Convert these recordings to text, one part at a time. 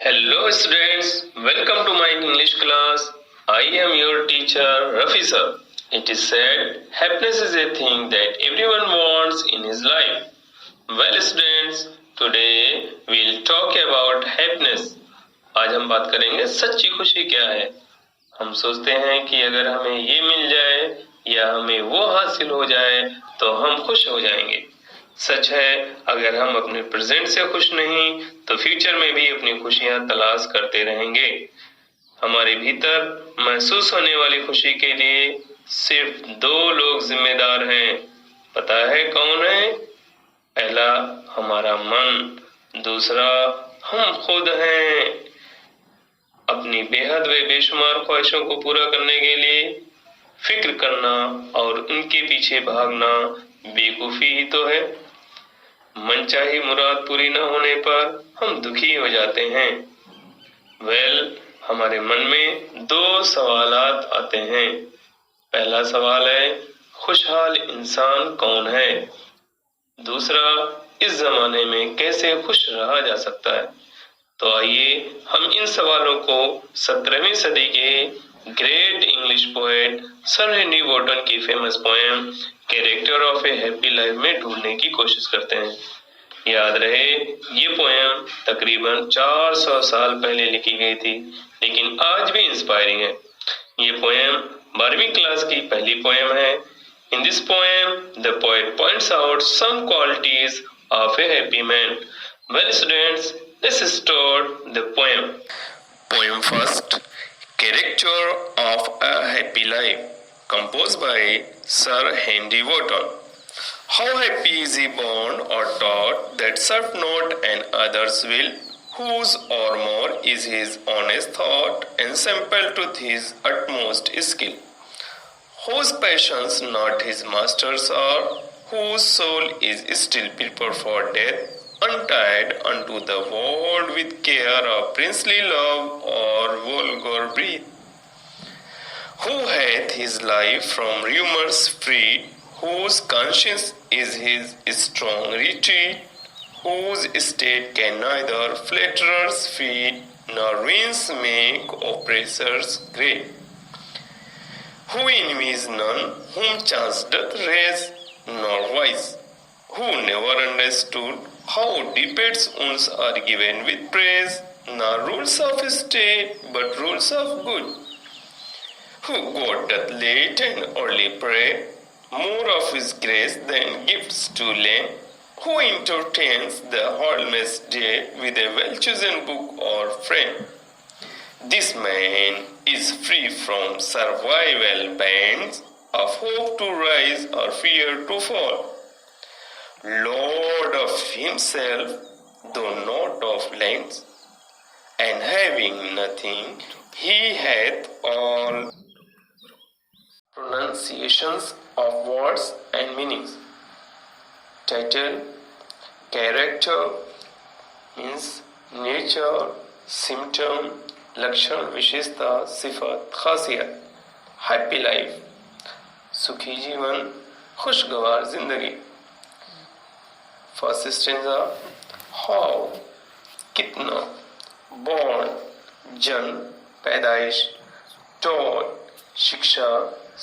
Hello students, welcome to my English class. I am your teacher Rafi sir. It is said happiness is a thing that everyone wants in his life. Well students, today we'll talk about happiness. आज हम बात करेंगे सच्ची खुशी क्या है। हम सोचते हैं कि अगर हमें ये मिल जाए या हमें वो हासिल हो जाए तो हम खुश हो जाएंगे। सच है, अगर हम अपने प्रेजेंट से खुश नहीं तो फ्यूचर में भी अपनी खुशियां तलाश करते रहेंगे। हमारे भीतर महसूस होने वाली खुशी के लिए सिर्फ दो लोग जिम्मेदार हैं। पता है कौन है? पहला हमारा मन, दूसरा हम खुद हैं। अपनी बेहद व बेशुमार ख्वाहिशों को पूरा करने के लिए फिक्र करना और उनके पीछे भागना बेवकूफी ही तो है। मनचाही मुराद पूरी न होने पर हम दुखी हो जाते हैं। हमारे मन में दो सवालात आते हैं। पहला सवाल है, खुशहाल इंसान कौन है? दूसरा, इस जमाने में कैसे खुश रहा जा सकता है? तो आइए हम इन सवालों को 17वीं सदी के great English poet sir Henry Wotton की famous poem character of a happy life में ढूंढने की कोशिश करते हैं। याद रहे, ये पोएम तकरीबन 400 साल पहले लिखी गई थी, लेकिन आज भी इंस्पायरिंग है। ये पोएम 12वीं क्लास की पहली पोएम है। In this poem the poet points out some qualities of a happy man. Well students, let's start the poem. Poem first, Character of a Happy Life, composed by Sir Henry Wotton. How happy is he born or taught that serve not and others will, whose or more is his honest thought and sample to his utmost skill, whose passions not his masters are, whose soul is still prepared for death, untied unto the world with care of princely love or vulgar breed, who hath his life from rumors freed, whose conscience is his strong retreat, whose state can neither flatterers feed nor ruins make oppressors great, who envies none whom chance doth raise, nor wise, who never understood how debates wounds are given with praise, nor rules of state, but rules of good, who God doth late and early pray, more of his grace than gifts to lend, who entertains the harmless day with a well-chosen book or friend. This man is free from survival bands of hope to rise or fear to fall, Lord of himself, though not of lands, and having nothing, he hath all. Pronunciations of words and meanings. Title: Character means nature, symptom, लक्षण, विशेषता, सिफत, खासियत. Happy life, सुखी जीवन, खुशगवार जिंदगी. First stanza, how, कितना, born, जन्म, पैदाइश, टॉट, शिक्षा,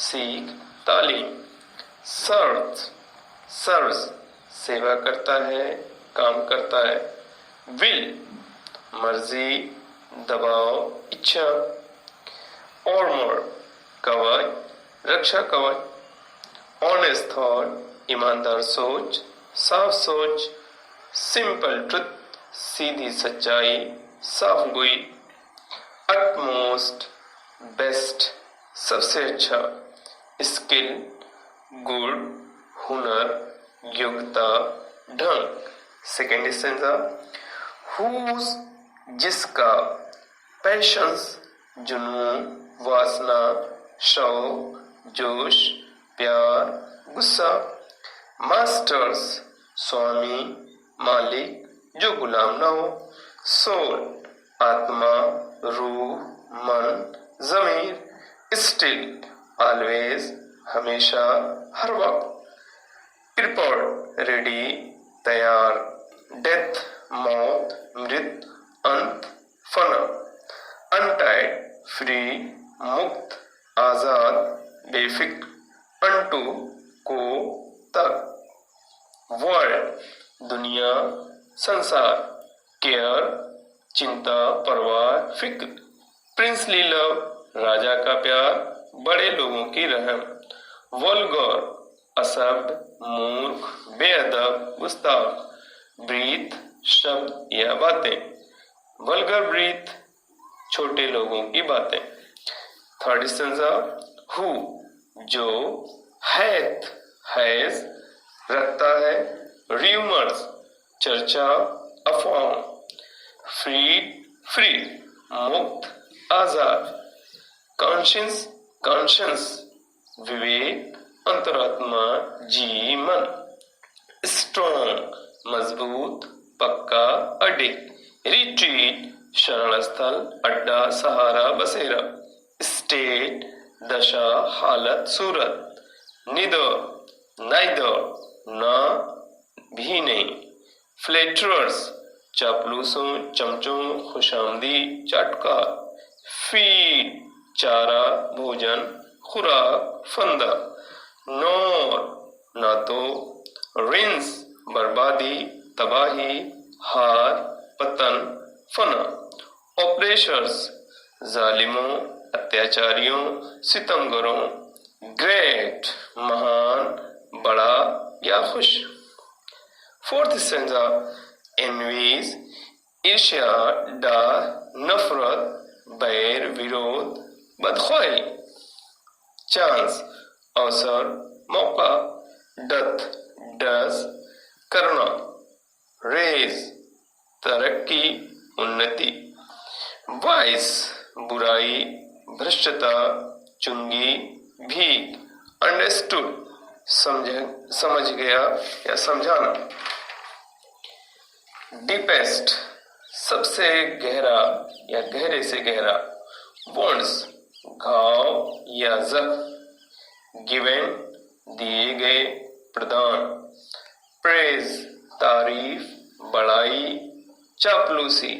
सीख, तालीम, सर्व, सर्व्स, सेवा करता है, काम करता है. विल, मर्जी, दबाव, इच्छा. आर्मर, कवच, रक्षा कवच. ऑनेस्ट थॉट, ईमानदार सोच, साफ सोच. सिंपल ट्रुथ, सीधी सच्चाई, साफ गोई. अटमोस्ट, बेस्ट, सबसे अच्छा. स्किल, गुण, हुनर, योग्यता, ढंग. सेकेंड स्टेंजा, हुज, जिसका. पैशंस, जुनून, वासना, शौक, जोश, प्यार, गुस्सा. मास्टर्स, स्वामी, मालिक, जो गुलाम ना हो. सोल, आत्मा, रूह, मन, जमीर. स्टिल, ऑलवेज, हमेशा, हर वक्त. प्रिपेयर्ड, रेडी, तैयार. डेथ, मौत, मृत, अंत, फना, अनटाइड, फ्री, मुक्त, आजाद, बेफिक्र, अनटू, को, तक, वर्ल्ड, दुनिया, संसार, केयर, चिंता, परवाह, फिक्र, प्रिंसली लव, राजा का प्यार, बड़े लोगों की रहम, वल्गर, असभ्य, मूर्ख, बेअदब, गुस्ताख, ब्रीथ, शब्द या बातें, वल्गर ब्रीथ, छोटे लोगों की बातें। थर्ड स्टेंजा, हु, जो, हैथ, हैज, रखता है, र्यूमर्स, चर्चा, अफवाह, फ्रीड, फ्री, मुक्त, आजाद, कॉन्शियस, कॉन्शियस, विवेक, अंतरात्मा, जी, मन, स्ट्रॉन्ग, मजबूत, पक्का, अडिग, रिट्रीट, शरण स्थल, अड्डा, सहारा, बसेरा, स्टेट, दशा, हालत, सूरत, निदर, नाइदर, ना, भी नहीं, फ्लेटरर्स, चापलूसों, चमचों, खुशामदी, चटकार, फीड, चारा, भोजन, खुराक, फंदा, नौर, ना तो, रिंस, बर्बादी, तबाही, हार, पतन, फना, ऑपरेशर्स, जालिमों, अत्याचारियों, सितमगरों, ग्रेट, महान, बड़ा या खुश। फोर्थ स्टेंजा, एनवीज, ईर्ष्या, डाह, नफरत, बैर, विरोध, बदख्वाही, चांस, अवसर, मौका, डथ, डस, करना, रेज, तरक्की, उन्नति, वाइस, बुराई, भ्रष्टता, चुंगी, भीख, अंडरस्टूड, समझ गया या समझाना, डीपेस्ट, सबसे गहरा या गहरे से गहरा, वॉन्ड्स, घाव या जख्म, गिवन, दिए गए, प्रदान, प्रेज, तारीफ, बड़ाई, चापलूसी,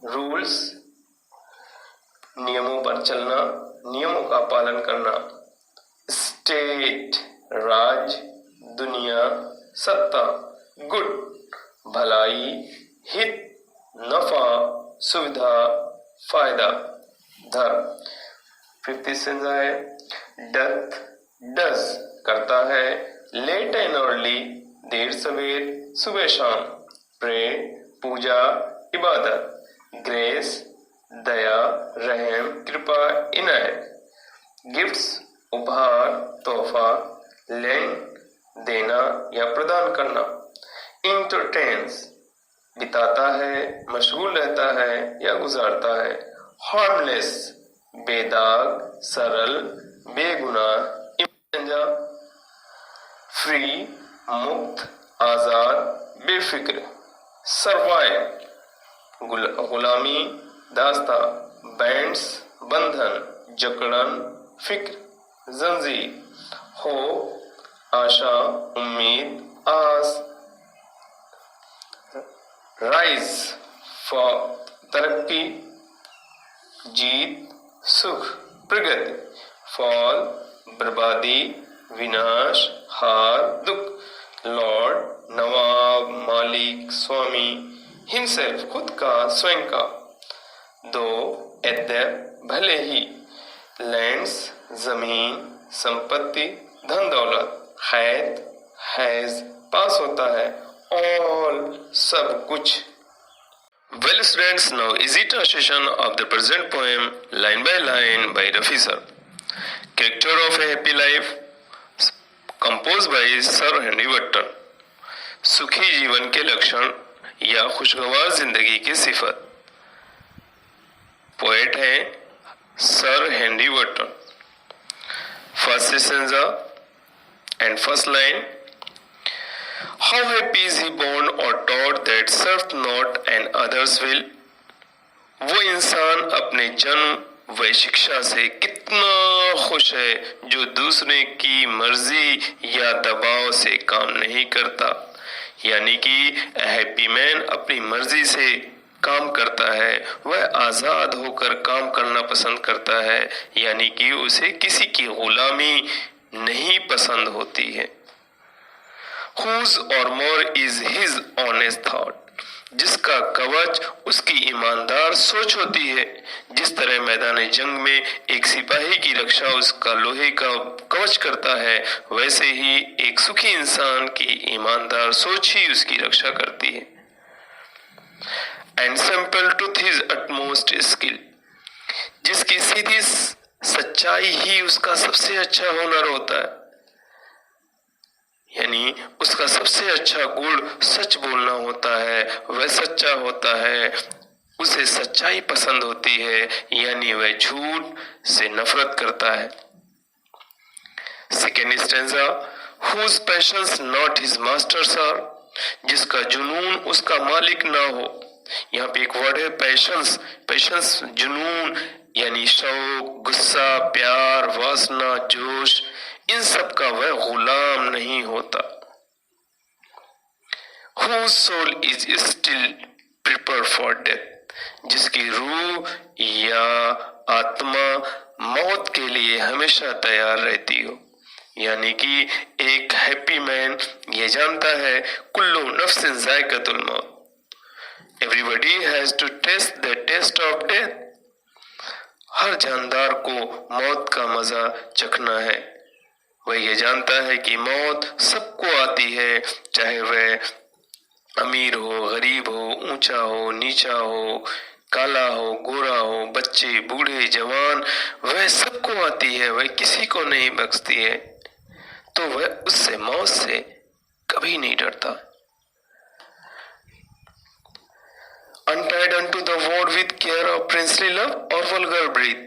रूल्स, नियमों पर चलना, नियमों का पालन करना, स्टेट, राज, दुनिया, सत्ता, गुड, भलाई, हित, नफा, सुविधा, फायदा, धर्म। फिफ्थ सेंस है, डथ, डस, करता है, लेट एंड अर्ली, देर सवेर, सुबह शाम, प्रे, पूजा, इबादत, ग्रेस, दया, रहम, कृपा, इनायत, गिफ्ट्स, उपहार, तोहफा, लेंड, देना या प्रदान करना, इंटरटेन्स, बिताता है, मशगूल रहता है या गुजारता है, हार्मलेस, बेदाग, सरल, बेगुनाह, फ्री, मुक्त, आजाद, बेफिक्र, सर्वाइव, गुलामी, दास्ता, बैंड्स, बंधन, जकड़न, फिक्र, जंजीर, हो, आशा, उम्मीद, आस, राइज, तरक्की, जीत, सुख, प्रगति, फॉल, बर्बादी, विनाश, हार, दुख, लॉर्ड, नवाब, मालिक, स्वामी, हिमसेल्फ, खुद का, स्वयं का, दो, भले ही, लैंड्स, जमीन, संपत्ति, धन दौलत, हैत, हैज, पास होता है, ऑल, सब कुछ। Well students, now easy translation of the present poem line by line by Rafi sir. Character of a happy life composed by Sir Henry Wotton. सुखी जीवन के लक्षण या खुशगवार जिंदगी की सिफत। पोएट है sir Henry Wotton. First stanza and first line, how happy is he born or taught that served not and others will। वो इंसान अपने जन्म व शिक्षा से कितना खुश है जो दूसरे की मर्जी या दबाव से काम नहीं करता। यानी कि हैप्पी मैन अपनी मर्जी से काम करता है, वह आजाद होकर काम करना पसंद करता है, यानी कि उसे किसी की गुलामी नहीं पसंद होती है। Whose armor is his honest thought, जिसका कवच उसकी ईमानदार सोच होती है। जिस तरह मैदान जंग में एक सिपाही की रक्षा उसका लोहे का कवच करता है, वैसे ही एक सुखी इंसान की ईमानदार सोच ही उसकी रक्षा करती है। And simple truth his utmost skill, जिसकी सीधी सच्चाई ही उसका सबसे अच्छा हुनर होता है, यानी उसका सबसे अच्छा गुण सच बोलना होता है। वह सच्चा होता है, उसे सच्चाई पसंद होती है, यानी वह झूठ से नफरत करता है। Second stanza, whose passions not his masters are, जिसका जुनून उसका मालिक ना हो। यहाँ पे एक वर्ड है पैशंस, पैशंस जुनून यानी शौक, गुस्सा, प्यार, वासना, जोश, इन सब का वह गुलाम नहीं होता। Whose soul is still prepared for death, जिसकी रूह या आत्मा मौत के लिए हमेशा तैयार रहती हो, यानी कि एक हैप्पी मैन ये जानता है कुल्लू नफ्सिन जायकातुल मौत, everybody has to taste the taste of death, हर जानदार को मौत का मजा चखना है। वह ये जानता है कि मौत सबको आती है, चाहे वह अमीर हो, गरीब हो, ऊंचा हो, नीचा हो, काला हो, गोरा हो, बच्चे, बूढ़े, जवान, वह सबको आती है, वह किसी को नहीं बख्शती है, तो वह उससे मौत से कभी नहीं डरता। Untied unto the word with care of princely love or vulgar breath,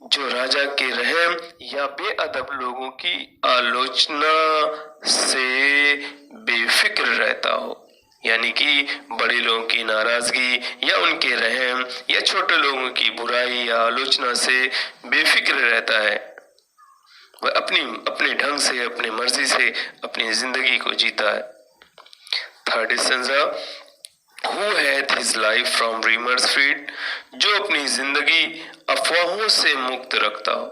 जो राजा के रहम या बेअदब लोगों की आलोचना से बेफिक्र रहता हो, यानी कि बड़े लोगों की नाराजगी या उनके रहम या छोटे लोगों की बुराई या आलोचना से बेफिक्र रहता है। वह अपने ढंग से, अपनी मर्जी से अपनी जिंदगी को जीता है। Third stanza, Who hath his life from rumors freed, जो अपनी जिंदगी अफवाहों से मुक्त रखता हो।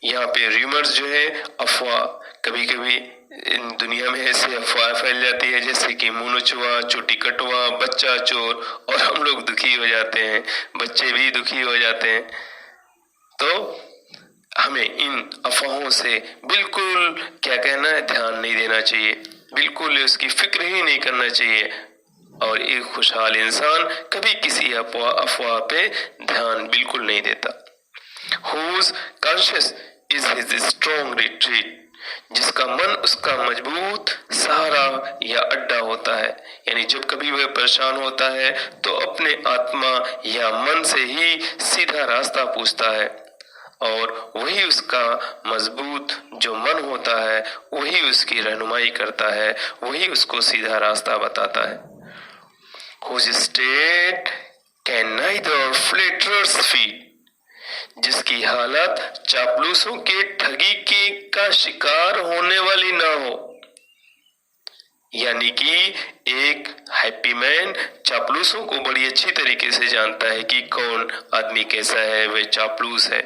यहाँ पे रूमर्स जो है अफवाह, कभी कभी दुनिया में ऐसे अफवाह फैल जाती है जैसे कि मुंह नोचवा, चोटी कटवा, बच्चा चोर, और हम लोग दुखी हो जाते हैं, बच्चे भी दुखी हो जाते हैं। तो हमें इन अफवाहों से बिल्कुल क्या कहना है, ध्यान नहीं देना चाहिए, बिल्कुल उसकी फिक्र ही नहीं करना चाहिए, और एक खुशहाल इंसान कभी किसी अफवाह पे ध्यान बिल्कुल नहीं देता। Whose conscience is his strong retreat, जिसका मन उसका मजबूत सहारा या अड्डा होता है, यानी जब कभी वह परेशान होता है तो अपने आत्मा या मन से ही सीधा रास्ता पूछता है, और वही उसका मजबूत जो मन होता है वही उसकी रहनुमाई करता है, वही उसको सीधा रास्ता बताता है। Whose state can neither flatterers feed, जिसकी हालत चापलूसों के ठगी की का शिकार होने वाली ना हो, यानी कि एक हैप्पी मैन चापलूसों को बड़ी अच्छी तरीके से जानता है कि कौन आदमी कैसा है, वह चापलूस है,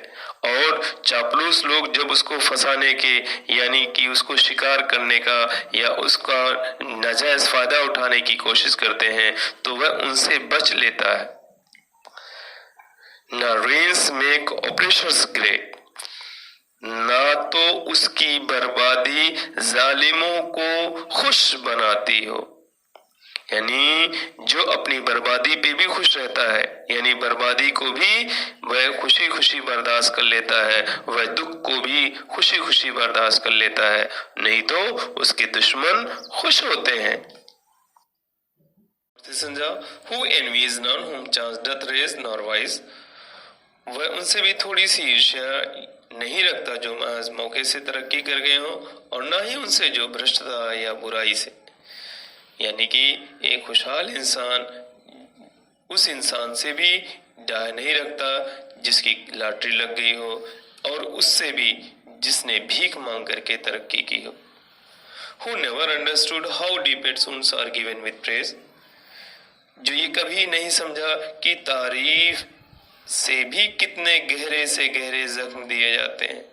और चापलूस लोग जब उसको फंसाने के यानी कि उसको शिकार करने का या उसका नाजायज फायदा उठाने की कोशिश करते हैं तो वह उनसे बच लेता है। ना रेंस मेक ऑपरेशंस ग्रेट, ना तो उसकी बर्बादी जालिमों को खुश बनाती हो, यानी जो अपनी बर्बादी पे भी खुश रहता है, यानी बर्बादी को भी वह खुशी खुशी बर्दाश्त कर लेता है, वह दुख को भी खुशी खुशी बर्दाश्त कर लेता है, नहीं तो उसके दुश्मन खुश होते हैं। Who envies none whom chance doth raise nor wise, वह उनसे भी थोड़ी सी ईर्ष्या नहीं रखता जो महज मौके से तरक्की कर गए हो, और ना ही उनसे जो भ्रष्टता या बुराई से, यानी कि एक खुशहाल इंसान उस इंसान से भी डर नहीं रखता जिसकी लॉटरी लग गई हो, और उससे भी जिसने भीख मांग करके तरक्की की हो। Who never understood how deep its wounds are given with praise, जो ये कभी नहीं समझा कि तारीफ से भी कितने गहरे से गहरे जख्म दिए जाते हैं।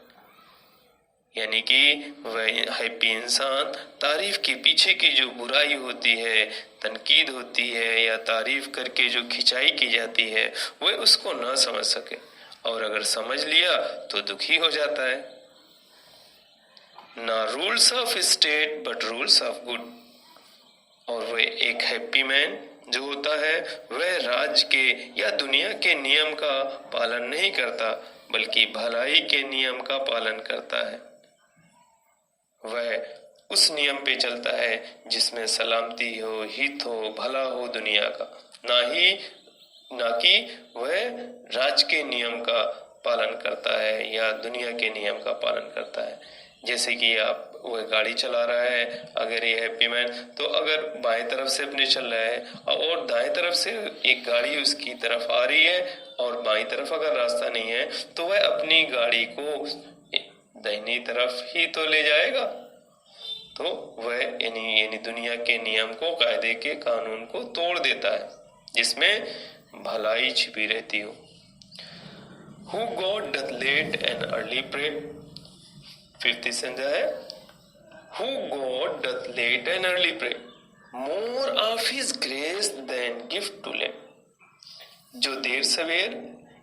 यानी कि वह हैप्पी इंसान तारीफ के पीछे की जो बुराई होती है, तनकीद होती है या तारीफ करके जो खिंचाई की जाती है, वह उसको ना समझ सके, और अगर समझ लिया तो दुखी हो जाता है। ना rules of state but rules of good. और वह एक हैप्पी मैन जो होता है वह राज्य के या दुनिया के नियम का पालन नहीं करता, बल्कि भलाई के नियम का पालन करता है। वह उस नियम पे चलता है जिसमें सलामती हो, हित हो, भला हो दुनिया का, ना कि वह राज्य के नियम का पालन करता है या दुनिया के नियम का पालन करता है। जैसे कि आप वह गाड़ी चला रहा है, अगर ये हैप्पी मैन, तो अगर बाएं तरफ से अपने चल रहा है और दाएं तरफ से एक गाड़ी उसकी तरफ आ रही है और बाईं तरफ अगर रास्ता नहीं है, तो वह अपनी गाड़ी को दाहिनी तरफ ही तो ले जाएगा। तो वह यानी दुनिया के नियम को, कायदे के कानून को तोड़ देता है जिसमें भलाई छिपी रहती हो। Who God doth late and early pray। Fifth संज्ञा है Who God doth late and early pray, more of His grace than gift to lend। जो देर सवेर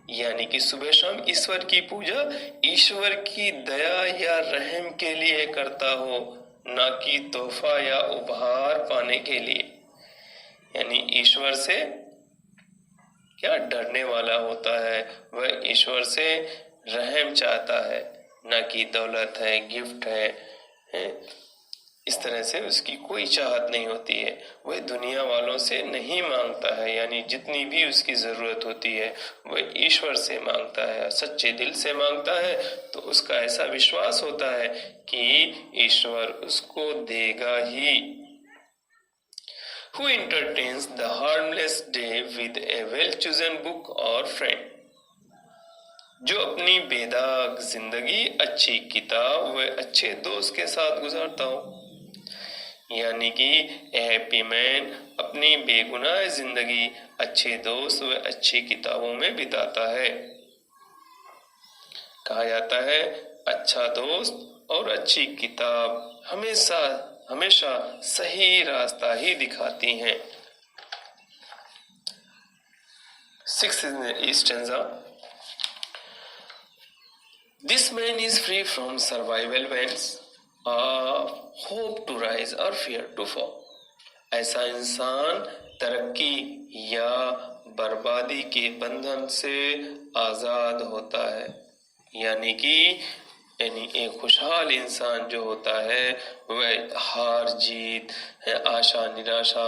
यानी कि सुबह शाम ईश्वर की पूजा ईश्वर की दया या रहम के लिए करता हो, ना कि तोहफा या उपहार पाने के लिए। यानी ईश्वर से क्या डरने वाला होता है, वह ईश्वर से रहम चाहता है, ना कि दौलत है, गिफ्ट है। इस तरह से उसकी कोई चाहत नहीं होती है। वह दुनिया वालों से नहीं मांगता है, यानी जितनी भी उसकी जरूरत होती है वह ईश्वर से मांगता है, सच्चे दिल से मांगता है। तो उसका ऐसा विश्वास होता है कि ईश्वर उसको देगा ही। Who entertains the harmless day with a well-chosen book or friend। जो अपनी बेदाग जिंदगी अच्छी किताब व अच्छे दोस्त के साथ गुजारता हो। यानी कि हैप्पी मैन अपनी बेगुनाह जिंदगी अच्छे दोस्त व अच्छी किताबों में बिताता है। कहा जाता है अच्छा दोस्त और अच्छी किताब हमेशा सही रास्ता ही दिखाती हैं। Sixth stanza this man is free from survival veins hope to rise or fear to fall. ऐसा इंसान तरक्की या बर्बादी के बंधन से आजाद होता है। यानी एक खुशहाल इंसान जो होता है वह हार जीत है, आशा निराशा,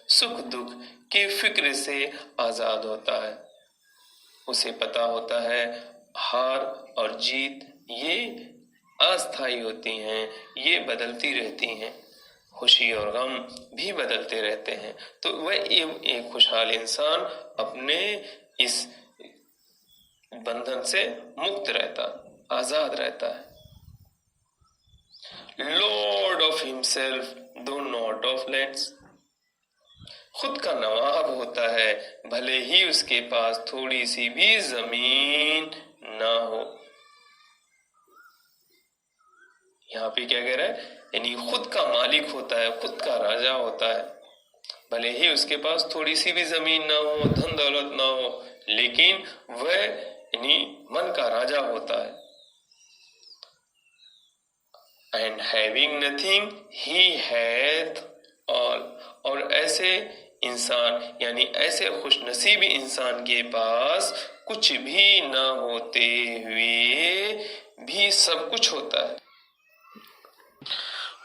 सुख दुख की फिक्र से आजाद होता है। उसे पता होता है हार और जीत ये अस्थायी होती हैं, ये बदलती रहती हैं, खुशी और गम भी बदलते रहते हैं। तो वह एक खुशहाल इंसान अपने इस बंधन से मुक्त रहता, आजाद रहता है। लॉर्ड ऑफ हिमसेल्फ दो नॉट ऑफ लैंड्स। खुद का नवाब होता है भले ही उसके पास थोड़ी सी भी जमीन ना हो। यहाँ पे क्या कह रहा है, यानी खुद का मालिक होता है, खुद का राजा होता है, भले ही उसके पास थोड़ी सी भी जमीन ना हो, धन दौलत ना हो, लेकिन वह यानी मन का राजा होता है। And having nothing he hath all. और ऐसे इंसान यानी ऐसे खुशनसीब इंसान के पास कुछ भी ना होते हुए भी सब कुछ होता है।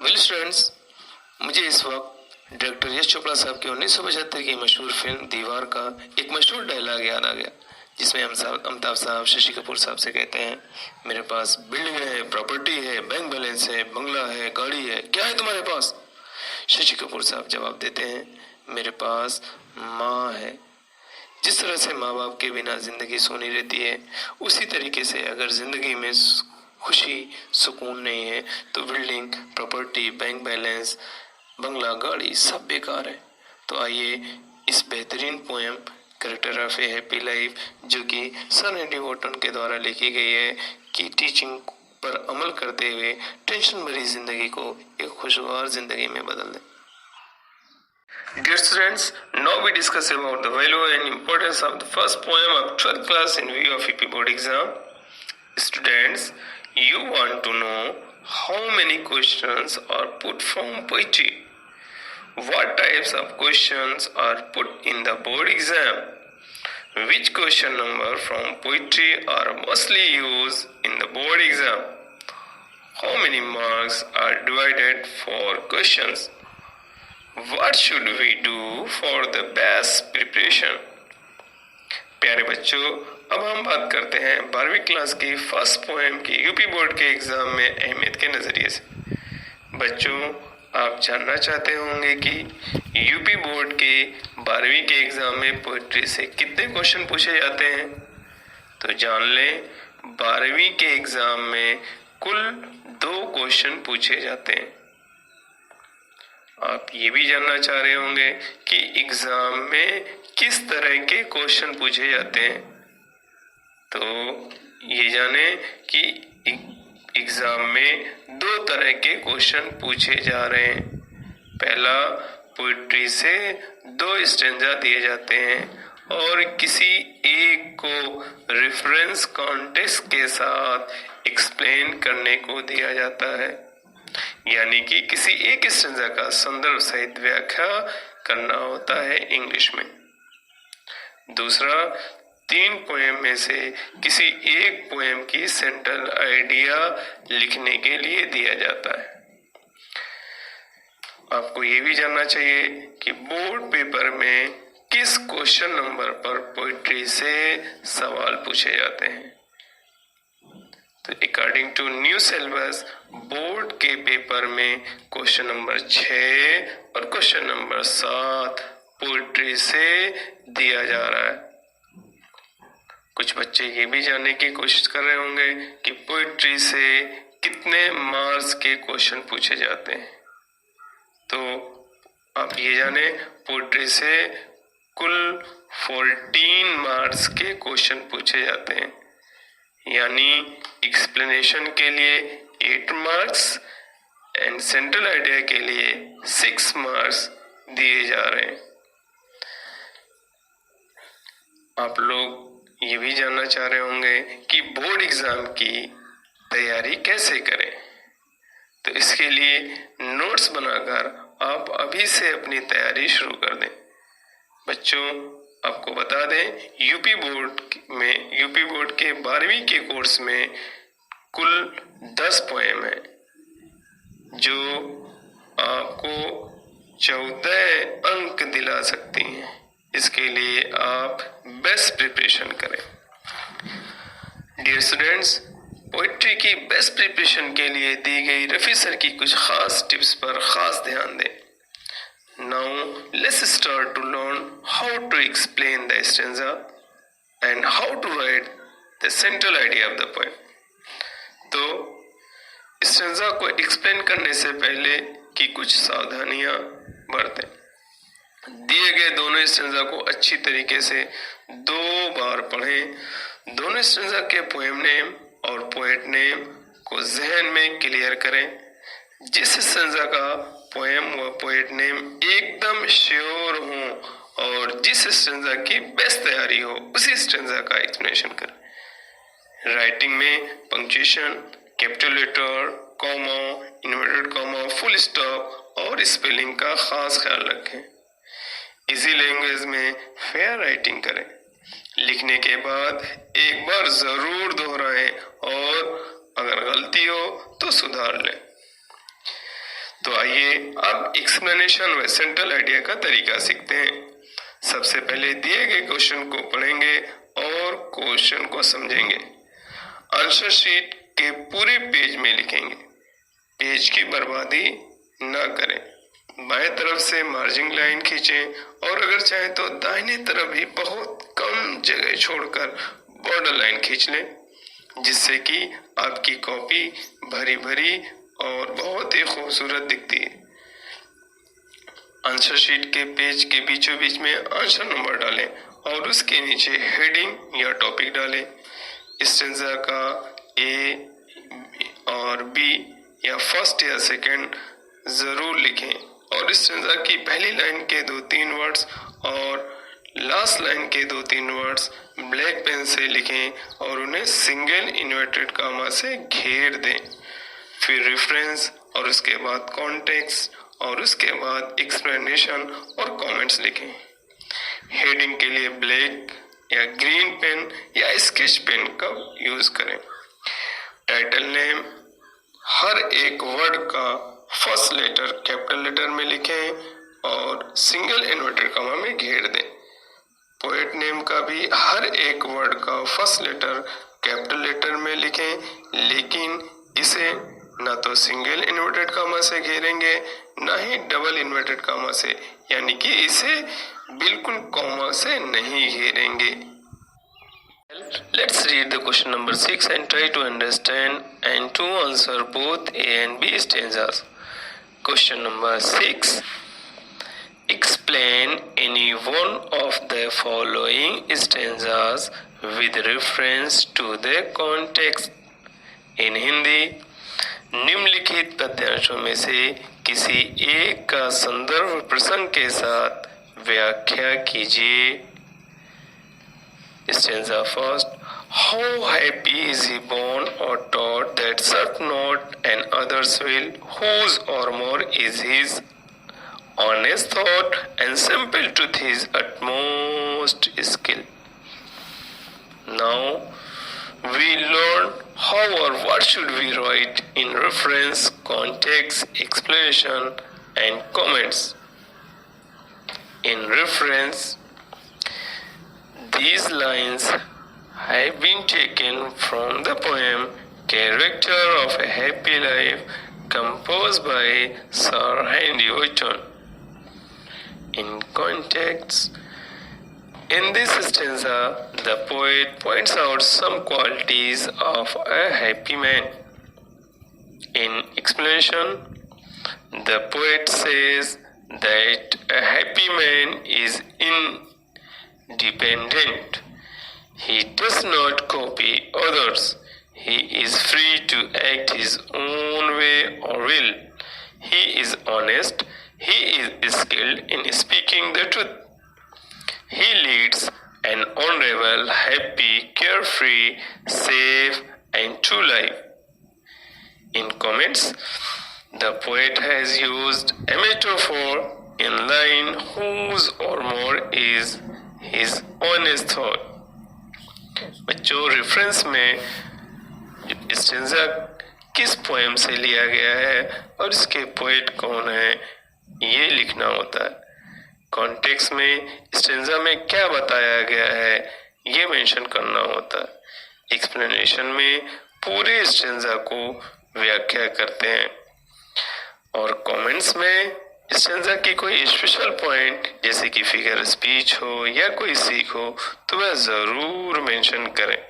वेल स्टूडेंट्स, मुझे इस वक्त डायरेक्टर यश चोपड़ा साहब की 1975 की मशहूर फिल्म दीवार का एक मशहूर डायलॉग याद आ गया, जिसमें अमिताभ साहब शशि कपूर साहब से कहते हैं, मेरे पास बिल्डिंग है, प्रॉपर्टी है, बैंक बैलेंस है, बंगला है, गाड़ी है, क्या है तुम्हारे पास? शशि कपूर साहब जवाब देते हैं, मेरे पास माँ है। जिस तरह से माँ बाप के बिना जिंदगी सोनी रहती है, उसी तरीके से अगर जिंदगी में खुशी सुकून नहीं है तो बिल्डिंग, प्रॉपर्टी, बैंक बैलेंस, बंगला, गाड़ी सब बेकार है। तो आइए इस बेहतरीन poem character of a happy life जो कि सर हेनरी वॉटन के द्वारा लिखी गई है कि टीचिंग पर अमल करते हुए टेंशन भरी जिंदगी को एक खुशगवार जिंदगी में बदल दें। Dear students, now we discuss about the value and importance of the first poem of 12th class in view of UP board exam. Students, you want to know how many questions are put from poetry. What types of questions are put in the board exam? Which question number from poetry are mostly used in the board exam? How many marks are divided for questions? What should we do for the best preparation? प्यारे बच्चों, अब हम बात करते हैं 12वीं class की first poem की यूपी बोर्ड के एग्जाम में अहमियत के नजरिए से। बच्चों, आप जानना चाहते होंगे कि यूपी बोर्ड के 12वीं के एग्जाम में पोएट्री से कितने क्वेश्चन पूछे जाते हैं। तो जान लें, 12वीं के एग्जाम में कुल 2 क्वेश्चन पूछे जाते हैं। आप ये भी जानना चाह रहे होंगे कि एग्जाम में किस तरह के क्वेश्चन पूछे जाते हैं। तो ये जाने कि एग्जाम में 2 तरह के क्वेश्चन पूछे जा रहे हैं। पहला, पोइट्री से 2 स्टेंजा दिए जाते हैं और किसी एक को रेफरेंस कॉन्टेक्स्ट के साथ एक्सप्लेन करने को दिया जाता है, यानी कि किसी एक स्टेंजा का संदर्भ सहित व्याख्या करना होता है इंग्लिश में। दूसरा, 3 पोएम में से किसी एक पोएम की सेंट्रल आइडिया लिखने के लिए दिया जाता है। आपको ये भी जानना चाहिए कि बोर्ड पेपर में किस क्वेश्चन नंबर पर पोइट्री से सवाल पूछे जाते हैं। तो according to new syllabus board के पेपर में क्वेश्चन नंबर 6 और क्वेश्चन नंबर 7 पोइट्री से दिया जा रहा है। कुछ बच्चे ये भी जानने की कोशिश कर रहे होंगे कि पोइट्री से कितने मार्क्स के क्वेश्चन पूछे जाते हैं। तो आप ये जाने, पोइट्री से कुल 14 मार्क्स के क्वेश्चन पूछे जाते हैं, यानी एक्सप्लेनेशन के लिए 8 मार्क्स एंड सेंट्रल आइडिया के लिए 6 मार्क्स दिए जा रहे हैं। आप लोग ये भी जानना चाह रहे होंगे कि बोर्ड एग्जाम की तैयारी कैसे करें। तो इसके लिए नोट्स बनाकर आप अभी से अपनी तैयारी शुरू कर दें। बच्चों, आपको बता दें, यूपी बोर्ड के 12वीं के कोर्स में कुल 10 पोएम है जो आपको 14 अंक दिला सकती हैं। इसके लिए आप बेस्ट प्रिपरेशन करें। डियर स्टूडेंट्स, पोइट्री की बेस्ट प्रिपरेशन के लिए दी गई रफी सर की कुछ खास टिप्स पर खास ध्यान दें। Now let's start to learn how to explain the stanza and how to write the central idea of the poem. तो स्टेंजा को एक्सप्लेन करने से पहले की कुछ सावधानियां बरतें। दिए गए दोनों स्टेंजा को अच्छी तरीके से 2 बार पढ़ें। दोनों स्टेंजा के पोएम नेम और पोएट नेम को जहन में क्लियर करें। जिस स्टेंजा का पोएम व पोएट नेम एकदम श्योर हो और जिस स्टेंजा की बेस्ट तैयारी हो, उसी स्टेंजा का एक्सप्लेनेशन करें। राइटिंग में punctuation, capital letter, comma, inverted comma, full stop और स्पेलिंग का खास ख्याल रखें। इसी लैंग्वेज में फेयर राइटिंग करें। लिखने के बाद एक बार जरूर दोहराएं और अगर गलती हो तो सुधार लें। तो आइए अब एक्सप्लेनेशन व सेंट्रल आइडिया का तरीका सीखते हैं। सबसे पहले दिए गए क्वेश्चन को पढ़ेंगे और क्वेश्चन को समझेंगे। आंसर शीट के पूरे पेज में लिखेंगे। पेज की बर्बादी ना करें। बाएं तरफ से मार्जिन लाइन खींचें और अगर चाहें तो दाहिने तरफ भी बहुत कम जगह छोड़कर बॉर्डर लाइन खींच लें, जिससे कि आपकी कॉपी भरी भरी और बहुत ही खूबसूरत दिखती है। आंसर शीट के पेज के बीचों बीच में आंसर नंबर डालें और उसके नीचे हेडिंग या टॉपिक डालें। स्टेंजा का ए और बी या फर्स्ट या सेकंड जरूर लिखें और स्टेंजा की पहली लाइन के 2-3 वर्ड्स और लास्ट लाइन के 2-3 वर्ड्स ब्लैक पेन से लिखें और उन्हें सिंगल इन्वर्टेड कॉमा से घेर दें। फिर रेफरेंस और उसके बाद कॉन्टेक्स्ट और उसके बाद एक्सप्लेनेशन और कमेंट्स लिखें। हेडिंग के लिए ब्लैक या ग्रीन पेन या स्केच पेन का यूज करें। टाइटल नेम हर एक वर्ड का फर्स्ट लेटर कैपिटल लेटर में लिखें और सिंगल इन्वर्टेड कॉमा में घेर दें। पोएट नेम का भी हर एक वर्ड का फर्स्ट लेटर कैपिटल लेटर में लिखें, लेकिन इसे ना तो सिंगल इन्वर्टेड कॉमा से घेरेंगे ना ही डबल इन्वर्टेड कॉमा से, यानी कि इसे बिल्कुल कॉमा से नहीं घेरेंगे। Let's read the question number 6 and try to understand and to answer both A and B stanzas. Question number 6. Explain any one of the following stanzas with reference to the context. In Hindi, निम्नलिखित पद्यांशों में से किसी एक का संदर्भ प्रसंग के साथ व्याख्या कीजिए। Stanza first. How happy is he born or taught that serve not and others will, whose or more is his honest thought and simple truth his utmost skill. Now we learn how or what should we write in reference, context, explanation and comments. In reference, these lines have been taken from the poem Character of a Happy Life composed by Sir Henry Wotton. In context, in this stanza, the poet points out some qualities of a happy man. In explanation, the poet says that a happy man is independent. He does not copy others. He is free to act his own way or will. He is honest. He is skilled in speaking the truth. He leads an honorable, happy, carefree, safe and true life. In comments, the poet has used a metaphor in line whose or more is his honest thought. बच्चों, reference में stanza किस poem से लिया गया है और इसके poet कौन है, ये लिखना होता है। कॉन्टेक्स्ट में स्टेंजा में क्या बताया गया है, ये मेंशन करना होता है। एक्सप्लेनेशन में पूरे स्टेंजा को व्याख्या करते हैं और कमेंट्स में स्टेंजा की कोई स्पेशल पॉइंट जैसे कि फिगर स्पीच हो या कोई सीख हो तो वह जरूर मेंशन करें।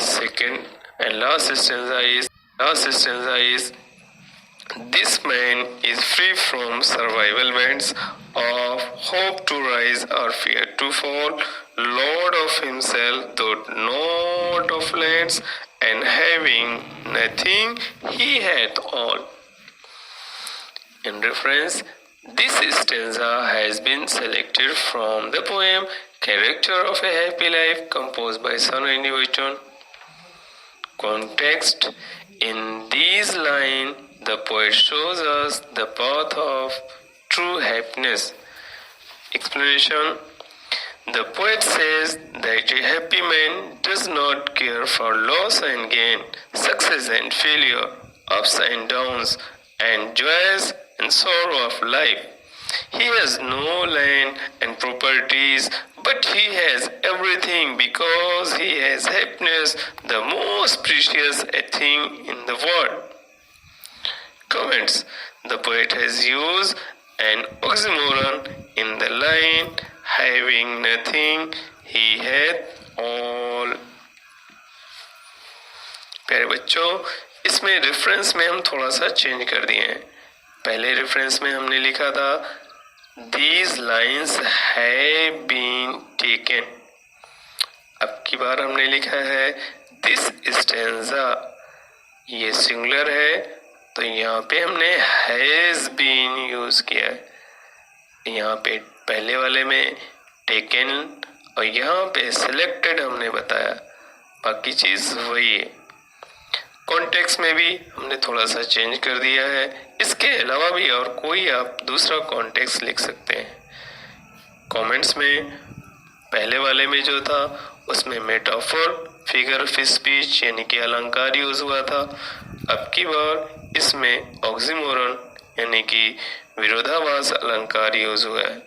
Second and last stanza is This man is free from survival bands of hope to rise or fear to fall, Lord of himself, though not of lands, and having nothing, he hath all. In reference, this stanza has been selected from the poem Character of a Happy Life composed by Sir Henry Wotton. Context: in these lines, the poet shows us the path of true happiness. Explanation: the poet says that a happy man does not care for loss and gain, success and failure, ups and downs, and joys and sorrow of life. He has no land and properties, but he has everything because he has happiness, the most precious thing in the world. Comments: the poet has used an oxymoron in the line having nothing, he hath all. प्यारे बच्चों, इसमें reference में हम थोड़ा सा change कर दिए हैं। पहले रेफरेंस में हमने लिखा था These lines have been taken. अब की बार हमने लिखा है this stanza, ये सिंगुलर है तो यहाँ पे हमने has been यूज किया है। यहाँ पे पहले वाले में taken और यहाँ पे selected हमने बताया, बाकी चीज वही है। कॉन्टेक्स्ट में भी हमने थोड़ा सा चेंज कर दिया है। इसके अलावा भी और कोई आप दूसरा कॉन्टेक्स्ट लिख सकते हैं। कमेंट्स में पहले वाले में जो था उसमें मेटाफोर, फिगर ऑफ स्पीच यानी कि अलंकार यूज हुआ था। अब की बार इसमें ऑक्सीमोरन यानी कि विरोधाभास अलंकार यूज हुआ है।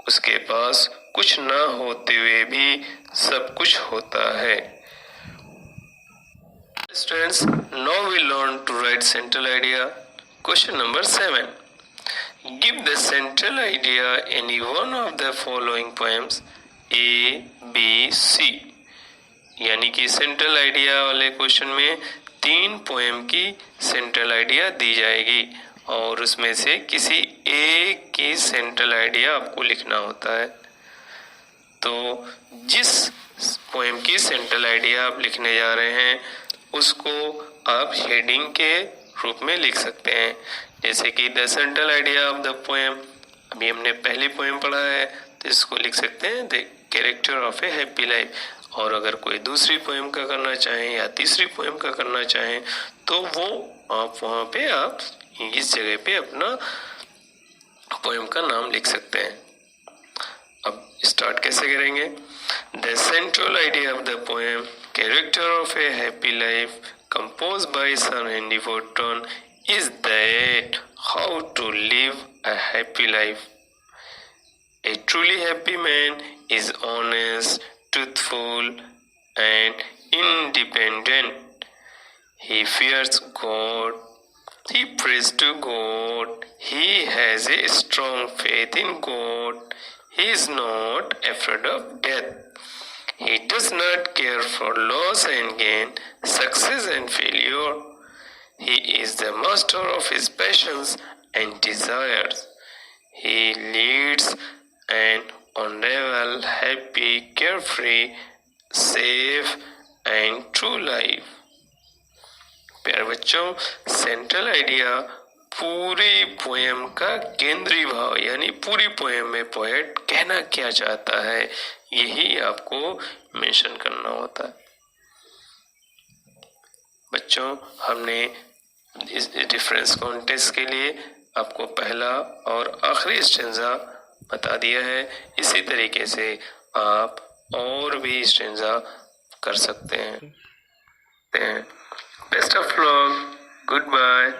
उसके पास कुछ ना होते हुए भी सब कुछ होता है। Students, now we learn to write central idea. Question number 7. Give the central idea any one of the following poems A, B, C. यानी कि सेंट्रल आइडिया वाले क्वेश्चन में 3 पोएम की सेंट्रल आइडिया दी जाएगी और उसमें से किसी एक की सेंट्रल आइडिया आपको लिखना होता है। तो जिस पोएम की सेंट्रल आइडिया आप लिखने जा रहे हैं उसको आप हेडिंग के रूप में लिख सकते हैं। जैसे कि the central idea of the poem, अभी हमने पहली पोएम पढ़ा है तो इसको लिख सकते हैं the character of a happy life. और अगर कोई दूसरी पोएम का करना चाहें या तीसरी पोएम का करना चाहें तो वो आप वहाँ पे आप इस जगह पे अपना पोएम का नाम लिख सकते हैं। अब स्टार्ट कैसे करेंगे? The central idea of the poem Character of a Happy Life composed by Sir Henry Wotton is that how to live a happy life. A truly happy man is honest, truthful and independent. He fears God. He prays to God. He has a strong faith in God. He is not afraid of death. He does not care for loss and gain, success and failure. He is the master of his passions and desires. He leads an honorable, happy, carefree, safe and true life. प्यारे बच्चों, central idea पूरी poem का केंद्रीय भाव यानी पूरी poem में poet कहना क्या चाहता है यही आपको मेंशन करना होता है। बच्चों, हमने इस डिफरेंस कॉन्टेक्स्ट के लिए आपको पहला और आखिरी स्टेंजा बता दिया है। इसी तरीके से आप और भी स्टेंजा कर सकते हैं। Best of luck, good bye.